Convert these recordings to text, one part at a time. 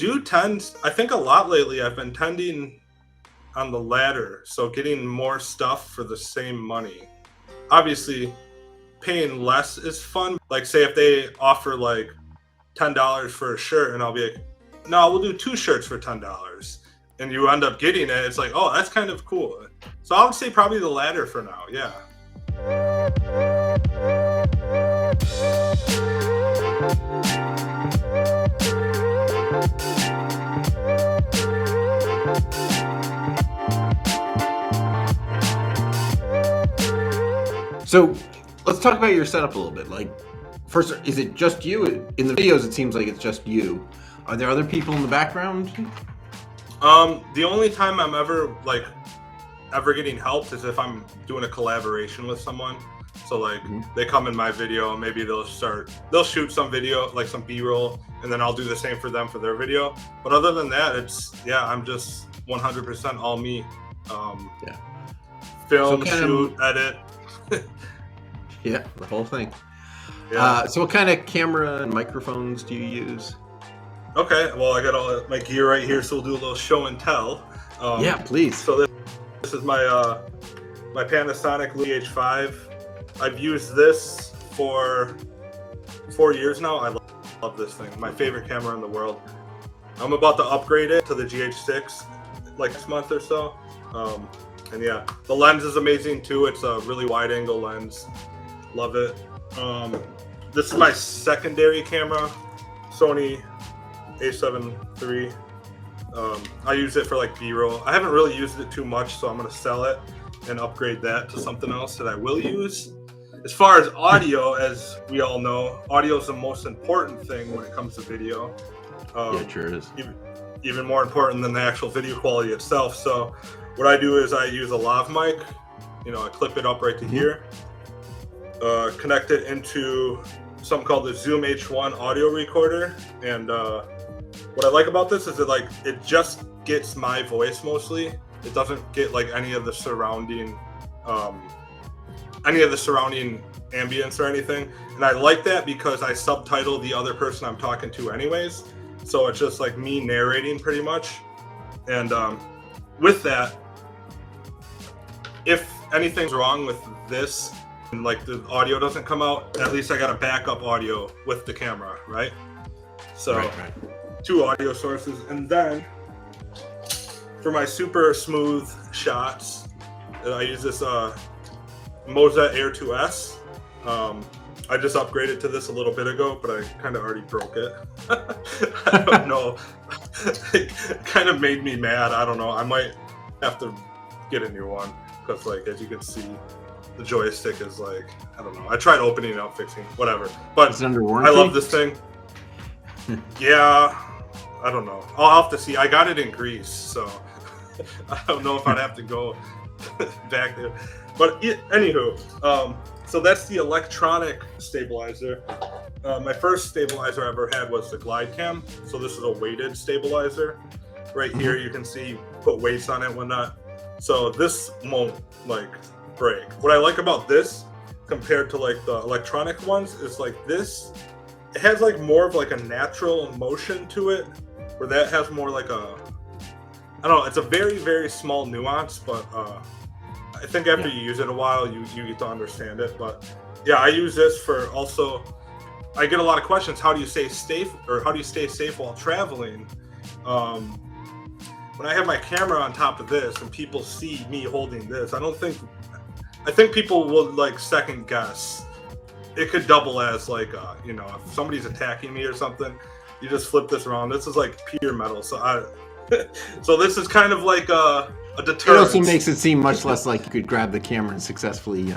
do tend, I think a lot lately, I've been tending on the latter. So getting more stuff for the same money. Obviously, paying less is fun. Like, say if they offer like $10 for a shirt, and I'll be like, no, we'll do 2 shirts for $10. And you end up getting it. It's like, oh, that's kind of cool. So I would say probably the latter for now. Yeah. So let's talk about your setup a little bit. Like, first, is it just you? In the videos, it seems like it's just you. Are there other people in the background? The only time I'm ever getting help is if I'm doing a collaboration with someone. So like they come in my video, maybe they'll shoot some video, like some B-roll, and then I'll do the same for them for their video. But other than that, I'm just 100% all me. Film, shoot, edit. Yeah, the whole thing. Yeah. So what kind of camera and microphones do you use? Okay, well, I got all my gear right here, so we'll do a little show and tell. Yeah, please. So this is my my Panasonic H5. I've used this for 4 years now. I love this thing. My favorite camera in the world. I'm about to upgrade it to the GH6 like this month or so. And yeah, the lens is amazing too. It's a really wide angle lens. Love it. This is my secondary camera, Sony A7 III. I use it for like B-roll. I haven't really used it too much, so I'm gonna sell it and upgrade that to something else that I will use. As far as audio, as we all know, audio is the most important thing when it comes to video. Yeah, it sure is. Even more important than the actual video quality itself. So what I do is I use a lav mic. I clip it up right to here. Connect it into something called the Zoom H1 audio recorder. And what I like about this is it just gets my voice mostly. It doesn't get like any of the surrounding ambience or anything. And I like that because I subtitle the other person I'm talking to anyways. So it's just like me narrating pretty much. And with that, if anything's wrong with this and like the audio doesn't come out, at least I got a backup audio with the camera, right? So right. 2 audio sources. And then for my super smooth shots, I use this Moza Air 2S. I just upgraded to this a little bit ago, but I kind of already broke it. I don't know. It kind of made me mad. I don't know. I might have to get a new one because, like, as you can see, the joystick is like, I don't know. I tried opening it up, fixing whatever. But it's under warranty? I love this thing. Yeah, I don't know. I'll have to see. I got it in Greece, so I don't know if I'd have to go back there. But anywho, so that's the electronic stabilizer. My first stabilizer I ever had was the Glidecam. So this is a weighted stabilizer. Right here you can see put weights on it and whatnot. So this won't like break. What I like about this compared to like the electronic ones is like this, it has like more of like a natural motion to it, where that has more like a, I don't know, it's a very, very small nuance, but I think after you use it a while, you get to understand it. But yeah, I use this for also, I get a lot of questions. How do you stay safe while traveling? When I have my camera on top of this and people see me holding this, I think people will like second guess. It could double as like, if somebody's attacking me or something, you just flip this around. This is like pure metal. So so this is kind of like a deterrent. It also makes it seem much less like you could grab the camera and successfully,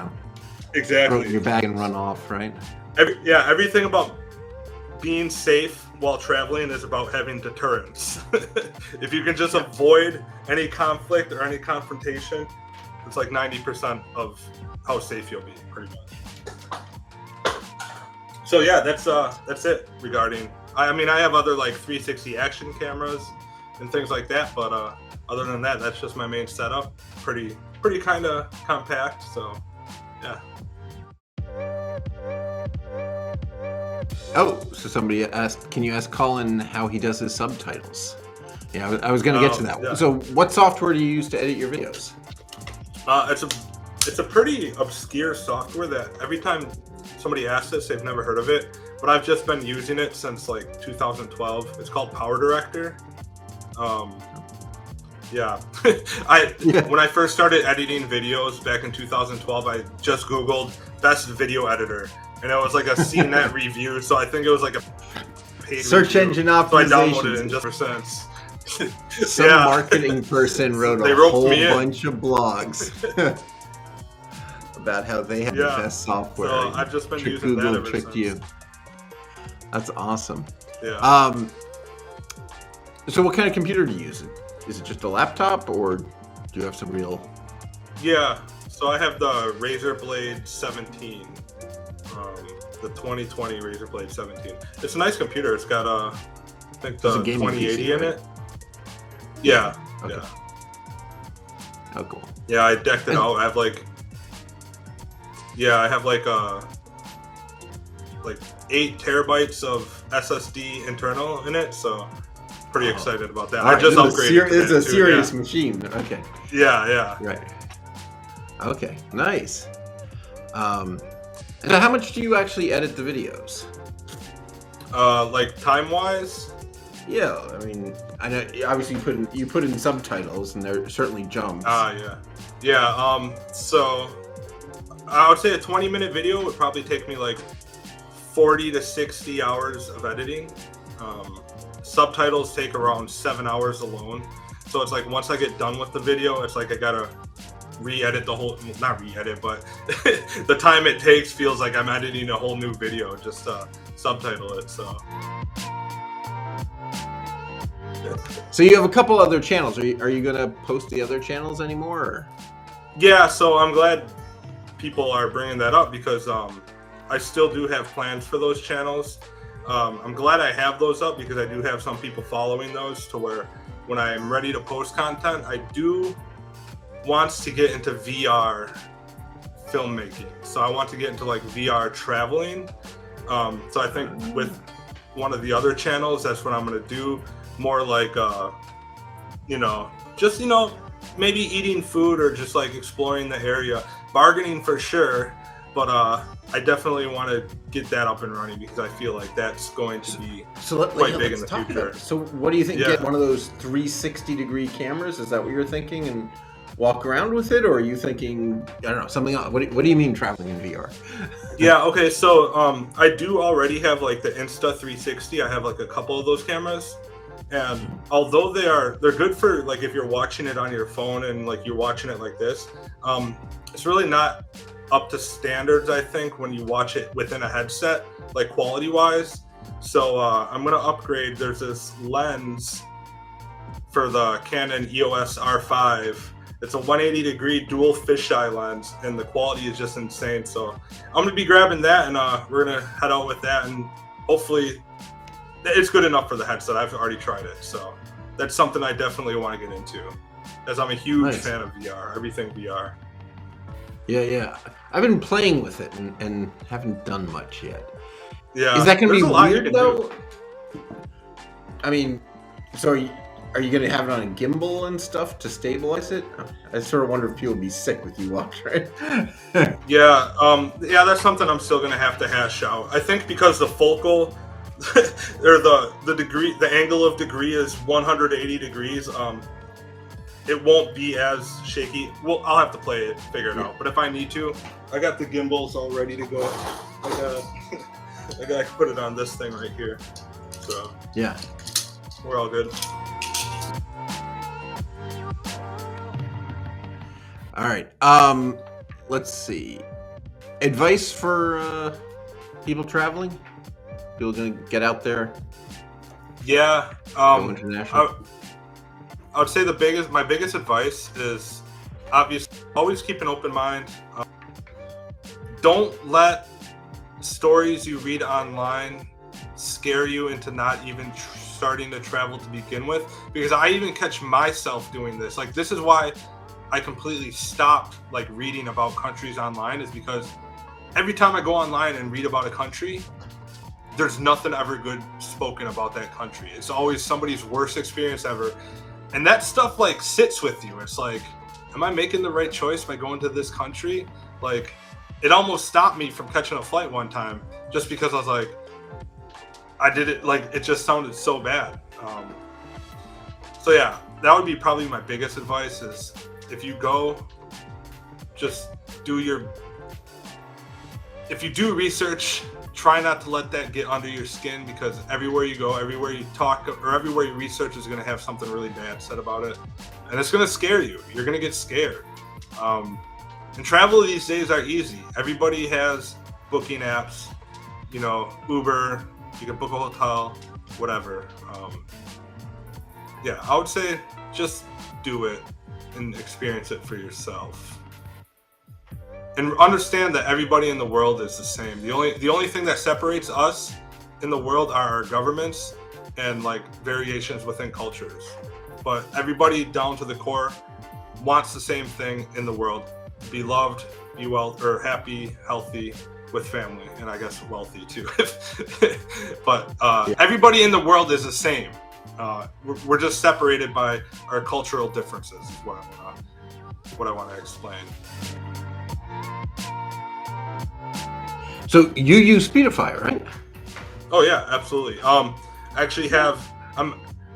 exactly, throw it in your bag and run off, right? Everything about being safe while traveling is about having deterrence. If you can just avoid any conflict or any confrontation, it's like 90% of how safe you'll be, pretty much. So yeah, that's it regarding. I mean, I have other like 360 action cameras and things like that, but other than that, that's just my main setup. Pretty kind of compact. So yeah. Oh, so somebody asked, can you ask Collin how he does his subtitles? Yeah, I was going to get to that. Yeah. So what software do you use to edit your videos? It's a pretty obscure software that every time somebody asks this, they've never heard of it. But I've just been using it since like 2012. It's called Power Director. Yeah. When I first started editing videos back in 2012, I just Googled best video editor, and it was like a CNET review. So I think it was like a paid search review. engine So I optimization. downloaded it in just for sense. Some marketing person wrote a whole bunch of blogs about how they have the best software. So I've just been using that ever since. You. That's awesome. Yeah. So what kind of computer do you use? Is it just a laptop, or do you have some real? Yeah. So I have the Razer Blade 17, the 2020 Razer Blade 17. It's a nice computer. It's got I think the 2080 in it. Yeah. Okay. Yeah. Oh, cool. Yeah, I decked it out. I have like 8 terabytes of SSD internal in it, so pretty excited about that. I just upgraded. It's a serious machine. Okay. Yeah. Right. Okay. Nice. And how much do you actually edit the videos? Like time wise? Yeah, I mean, I know obviously you put in subtitles, and there certainly jumps. Yeah. So I would say a 20-minute video would probably take me like 40 to 60 hours of editing. Subtitles take around 7 hours alone. So it's like once I get done with the video, it's like I gotta re-edit the whole, not re-edit, but the time it takes feels like I'm editing a whole new video just to subtitle it. So you have a couple other channels. Are you gonna post the other channels anymore? Or? Yeah, so I'm glad people are bringing that up because I still do have plans for those channels. I'm glad I have those up because I do have some people following those to where when I'm ready to post content, I do want to get into VR filmmaking. So I want to get into like VR traveling. So I think with one of the other channels, that's what I'm going to do. More like, maybe eating food or just like exploring the area. Bargaining for sure, but I definitely want to get that up and running because I feel like that's going to be quite big in the future. So what do you think? Get one of those 360-degree cameras? Is that what you're thinking? And walk around with it? Or are you thinking, I don't know, something else? What do you mean traveling in VR? Yeah, okay, so I do already have like the Insta360. I have like a couple of those cameras. And although they're good for like if you're watching it on your phone and like you're watching it like this, it's really not up to standards, I think, when you watch it within a headset, like quality wise. So I'm gonna upgrade. There's this lens for the Canon EOS R5. It's a 180-degree dual fisheye lens, and the quality is just insane. So I'm gonna be grabbing that, and we're gonna head out with that, and hopefully it's good enough for the headset. I've already tried it, so that's something I definitely want to get into, as I'm a huge fan of VR, everything VR. Yeah. I've been playing with it and haven't done much yet. Yeah. Is that going to be weird, though? I mean, so are you going to have it on a gimbal and stuff to stabilize it? I sort of wonder if people would be sick with you watching, right? Yeah, that's something I'm still going to have to hash out. I think because the focal... or the angle of degree is 180 degrees. It won't be as shaky. Well, I'll have to play it, figure it out. But if I need to, I got the gimbals all ready to go. I gotta put it on this thing right here. So yeah, we're all good. All right. Let's see. Advice for people traveling. People gonna get out there? Yeah. Go international. I would say my biggest advice is obviously always keep an open mind. Don't let stories you read online scare you into not even starting to travel to begin with. Because I even catch myself doing this. Like this is why I completely stopped like reading about countries online, is because every time I go online and read about a country, there's nothing ever good spoken about that country. It's always somebody's worst experience ever. And that stuff like sits with you. It's like, am I making the right choice by going to this country? Like, it almost stopped me from catching a flight one time just because I was like, I did it, like, it just sounded so bad. So yeah, that would be probably my biggest advice is if you go, just if you do research, try not to let that get under your skin, because everywhere you go, everywhere you talk, or everywhere you research is going to have something really bad said about it. And it's going to scare you. You're going to get scared. And travel these days are easy. Everybody has booking apps, you know, Uber, you can book a hotel, whatever. Yeah, I would say just do it and experience it for yourself. And understand that everybody in the world is the same. The only thing that separates us in the world are our governments and like variations within cultures. But everybody down to the core wants the same thing in the world: be loved, be well, or happy, healthy, with family, and I guess wealthy too. But everybody in the world is the same. We're just separated by our cultural differences. Is what I want to explain. So you use Speedify, right? Oh yeah, absolutely. I actually have.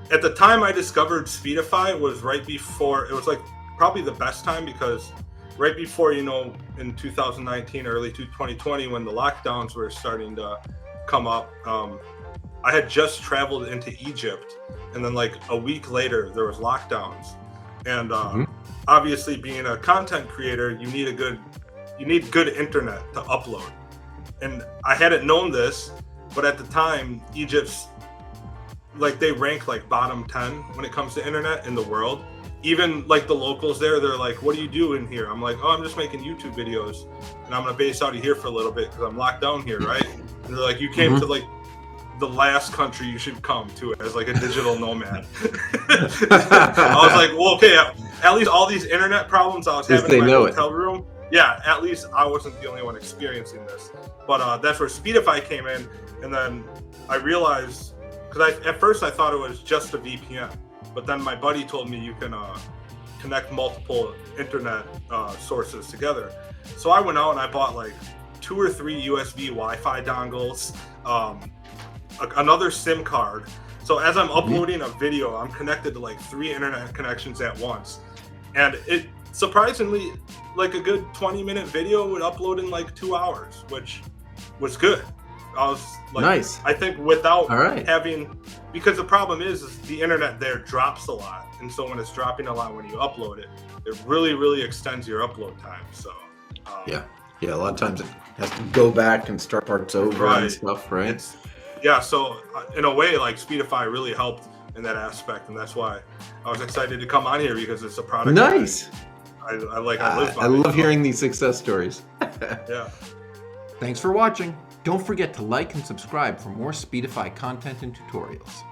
At the time I discovered Speedify was right before. It was like probably the best time, because right before, you know, in 2019, early 2020, when the lockdowns were starting to come up, I had just traveled into Egypt, and then like a week later there was lockdowns, and obviously being a content creator, you need good internet to upload. And I hadn't known this, but at the time, Egypt's, like, they rank like bottom 10 when it comes to internet in the world. Even like the locals there, they're like, what do you do in here? I'm like, oh, I'm just making YouTube videos, and I'm gonna base out of here for a little bit because I'm locked down here, right? And they're like, you came to like the last country you should come to as like a digital nomad. I was like, well, okay, at least all these internet problems I was having in my hotel room, yeah, at least I wasn't the only one experiencing this. But that's where Speedify came in, and then I realized, because at first I thought it was just a VPN, but then my buddy told me you can connect multiple internet sources together. So I went out and I bought like 2 or 3 USB Wi-Fi dongles, another SIM card. So as I'm uploading a video, I'm connected to like 3 internet connections at once. And it surprisingly, like a good 20-minute video would upload in like 2 hours, which was good. I was like, nice. I think without having, because the problem is the internet there drops a lot. And so when it's dropping a lot when you upload it, it really, really extends your upload time. So yeah, a lot of times it has to go back and start parts over and stuff, right? Yeah, so in a way, like Speedify really helped in that aspect, and that's why I was excited to come on here, because it's a product. Nice. I live by. I love hearing these success stories. Yeah. Thanks for watching. Don't forget to like and subscribe for more Speedify content and tutorials.